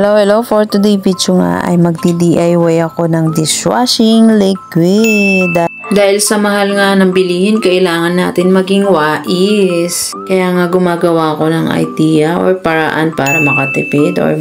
Hello, for today video nga ay magdi-DIY ako ng dishwashing liquid. Dahil sa mahal nga ng bilihin, kailangan natin maging wais. Kaya nga gumagawa ko ng idea or paraan para makatipid or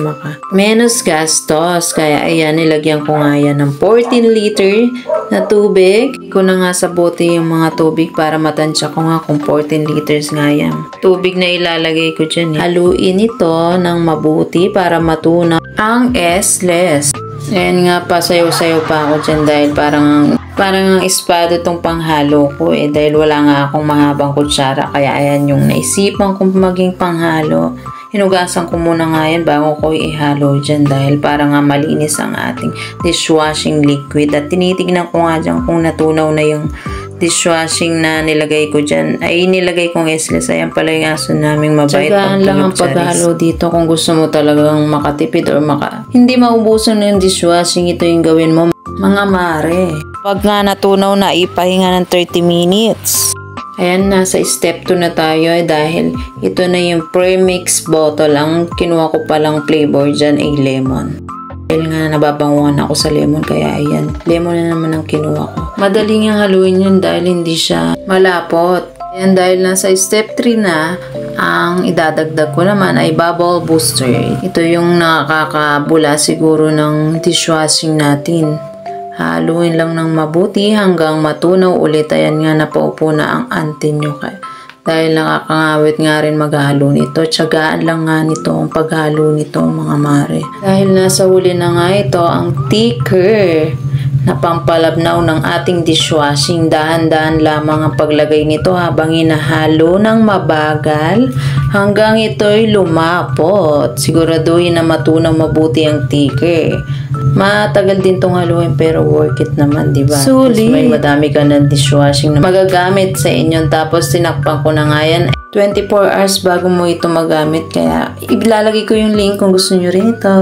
menos gastos. Kaya ayan, nilagyan ko nga yan ng 14 liter na tubig. Ko na nga sa bote yung mga tubig para matansya ko nga kung 14 liters nga yan. Tubig na ilalagay ko dyan. Haluin ito ng mabuti para matunaw ang S-less. Ayan nga pa, sayo-sayo pa ako dyan dahil parang espado tong panghalo ko dahil wala nga akong mahabang kutsara, kaya ayan yung naisipan kong maging panghalo. Hinugasan ko muna nga yan bago ko ihalo dyan dahil para nga malinis ang ating dishwashing liquid. At tinitignan ko nga dyan kung natunaw na yung dishwashing na nilagay ko dyan. Ay, nilagay kong S-less. Ayan pala yung aso naming mabait. Tsagaan lang ang paghalo dito kung gusto mo talagang makatipid or hindi maubusan na yung dishwashing. Ito yung gawin mo, mga mare. Pag nga natunaw na, ipahinga ng 30 minutes. Ayan, nasa step 2 na tayo dahil ito na yung pre-mix bottle. Ang kinuha ko palang flavor dyan ay lemon. Dahil nga nababanguhan ako sa lemon, kaya ayan, lemon na naman ang kinuha ko. Madaling yung haluin yun dahil hindi siya malapot. Ayan, dahil nasa step 3 na, ang idadagdag ko naman ay bubble booster. Ito yung nakakabula siguro ng dishwashing natin. Haluin lang ng mabuti hanggang matunaw ulit. Ayan nga, napaupo na ang antin nyo. Dahil nakakangawit nga rin maghalo nito. Tiyagaan lang nga nito ang paghalo nito, mga mare. Dahil nasa huli na nga ito ang thicker na pampalabnaw ng ating dishwashing. Dahan-dahan lamang ang paglagay nito habang hinahalo ng mabagal hanggang ito'y lumapot. Siguraduhin na matunaw mabuti ang thicker. Matagal din tong haluin pero worth it naman, diba? Sulit. May madami ka ng dishwashing na magagamit sa inyo. Tapos tinakpan ko na nga yan 24 hours bago mo ito magamit. Kaya ilalagay ko yung link kung gusto nyo rin ito.